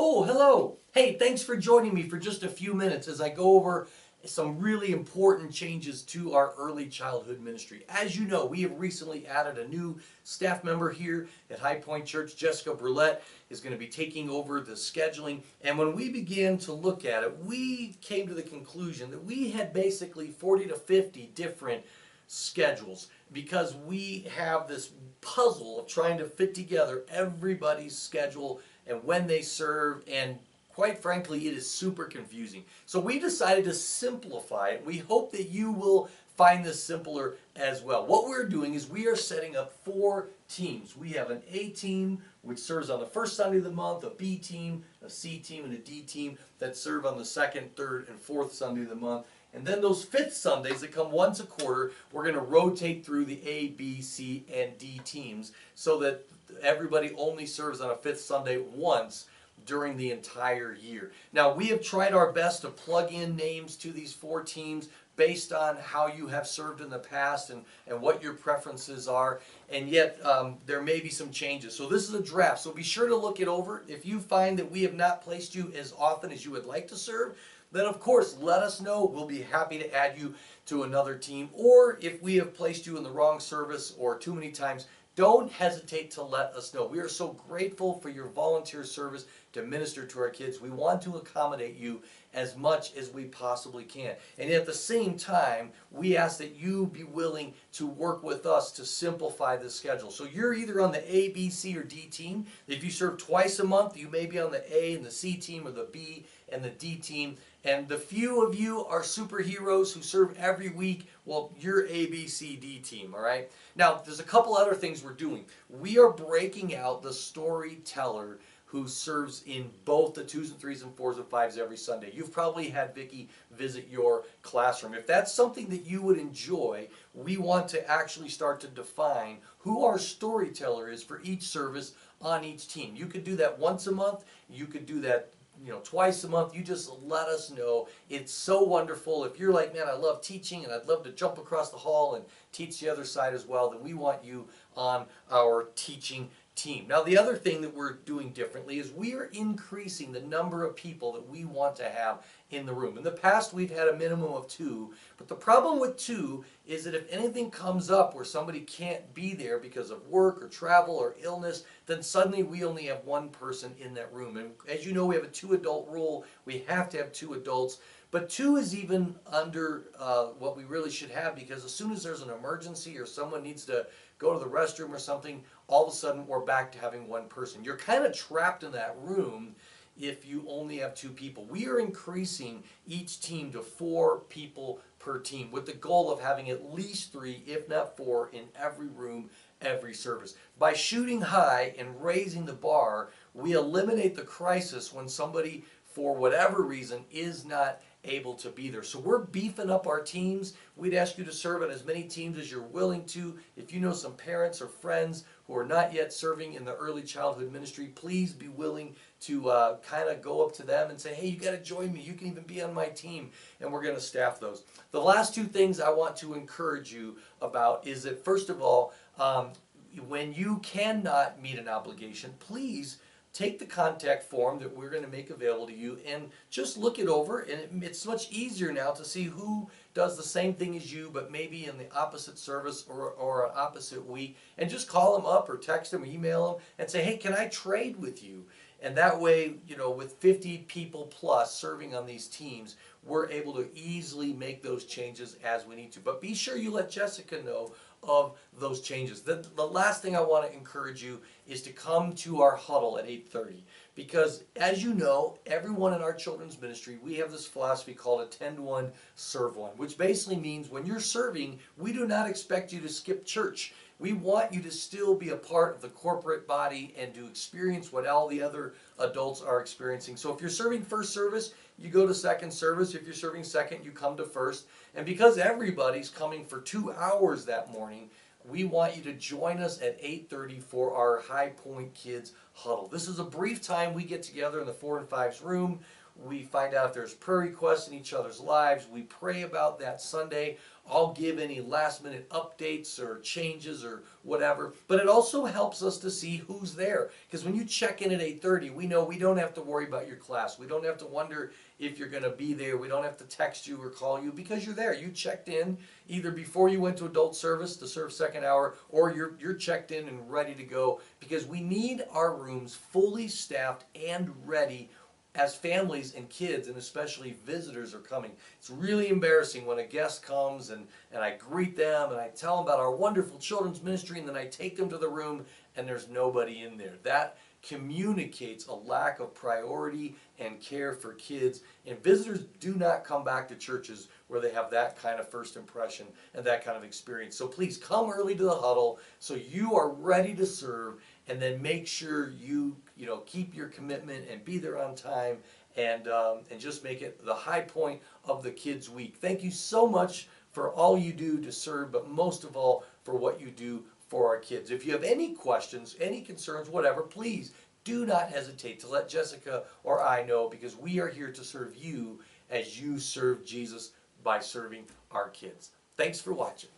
Oh, hello. Hey, thanks for joining me for just a few minutes as I go over some really important changes to our early childhood ministry. As you know, we have recently added a new staff member here at Highpoint Church. Jessica Brulette is going to be taking over the scheduling. And when we began to look at it, we came to the conclusion that we had basically 40 to 50 different schedules because we have this puzzle of trying to fit together everybody's schedule and when they serve, and quite frankly it is super confusing. So we decided to simplify it. We hope that you will find this simpler as well. What we're doing is we are setting up 4 teams. We have an A team which serves on the first Sunday of the month, a B team, a C team, and a D team that serve on the second, third, and fourth Sunday of the month. And then those 5th Sundays that come once a quarter, we're going to rotate through the A, B, C, and D teams so that everybody only serves on a 5th Sunday once during the entire year. Now, we have tried our best to plug in names to these 4 teams based on how you have served in the past and what your preferences are, and yet there may be some changes. So this is a draft, so be sure to look it over. If you find that we have not placed you as often as you would like to serve, then of course let us know. We'll be happy to add you to another team. Or if we have placed you in the wrong service or too many times, don't hesitate to let us know. We are so grateful for your volunteer service to minister to our kids. We want to accommodate you as much as we possibly can. And at the same time, we ask that you be willing to work with us to simplify the schedule. So you're either on the A, B, C, or D team. If you serve twice a month, you may be on the A and the C team, or the B and the D team. And the few of you are superheroes who serve every week, well, you're A, B, C, D team, all right? Now, there's a couple other things we're doing. We are breaking out the storyteller who serves in both the 2s and 3s and 4s and 5s every Sunday. You've probably had Vicki visit your classroom. If that's something that you would enjoy, we want to actually start to define who our storyteller is for each service on each team. You could do that once a month. You could do that twice a month. You just let us know. It's so wonderful. If you're like, man, I love teaching and I'd love to jump across the hall and teach the other side as well, then we want you on our teaching team. Now, the other thing that we're doing differently is we are increasing the number of people that we want to have in the room. In the past, we've had a minimum of 2, but the problem with 2 is that if anything comes up where somebody can't be there because of work or travel or illness, then suddenly we only have 1 person in that room. And as you know, we have a 2-adult rule. We have to have 2 adults. But 2 is even under what we really should have, because as soon as there's an emergency or someone needs to go to the restroom or something, all of a sudden we're back to having 1 person. You're kind of trapped in that room if you only have 2 people. We are increasing each team to 4 people per team with the goal of having at least 3, if not 4, in every room, every service. By shooting high and raising the bar, we eliminate the crisis when somebody, for whatever reason, is not able to be there. So we're beefing up our teams. We'd ask you to serve on as many teams as you're willing to. If you know some parents or friends who are not yet serving in the early childhood ministry, please be willing to kind of go up to them and say, hey, you got to join me. You can even be on my team, and we're going to staff those. The last 2 things I want to encourage you about is that, first of all, when you cannot meet an obligation, please take the contact form that we're going to make available to you and just look it over. And it's much easier now to see who does the same thing as you, but maybe in the opposite service or an opposite week. And just call them up or text them or email them and say, hey, can I trade with you? And that way, with 50 people plus serving on these teams, we're able to easily make those changes as we need to. But be sure you let Jessica know of those changes. The last thing I want to encourage you is to come to our huddle at 8:30, because as you know, everyone in our children's ministry, we have this philosophy called attend one, serve one, which basically means when you're serving, we do not expect you to skip church. We want you to still be a part of the corporate body and to experience what all the other adults are experiencing. So if you're serving first service, you go to second service. If you're serving second, you come to first. And because everybody's coming for 2 hours that morning, we want you to join us at 8:30 for our Highpoint Kids huddle. This is a brief time we get together in the 4 and 5s room. We find out if there's prayer requests in each other's lives. We pray about that Sunday. I'll give any last minute updates or changes or whatever. But it also helps us to see who's there. Because when you check in at 8:30, we know we don't have to worry about your class. We don't have to wonder if you're going to be there. We don't have to text you or call you because you're there. You checked in either before you went to adult service to serve second hour, or you're checked in and ready to go, because we need our rooms fully staffed and ready as families and kids, and especially visitors, are coming. It's really embarrassing when a guest comes and I greet them and I tell them about our wonderful children's ministry, and then I take them to the room and there's nobody in there. That communicates a lack of priority and care for kids, and visitors do not come back to churches where they have that kind of first impression and that kind of experience. So please come early to the huddle so you are ready to serve, and then make sure you keep your commitment and be there on time, and just make it the high point of the kids' week. Thank you so much for all you do to serve, but most of all for what you do for our kids. If you have any questions, any concerns, whatever, please do not hesitate to let Jessica or I know, because we are here to serve you as you serve Jesus by serving our kids. Thanks for watching.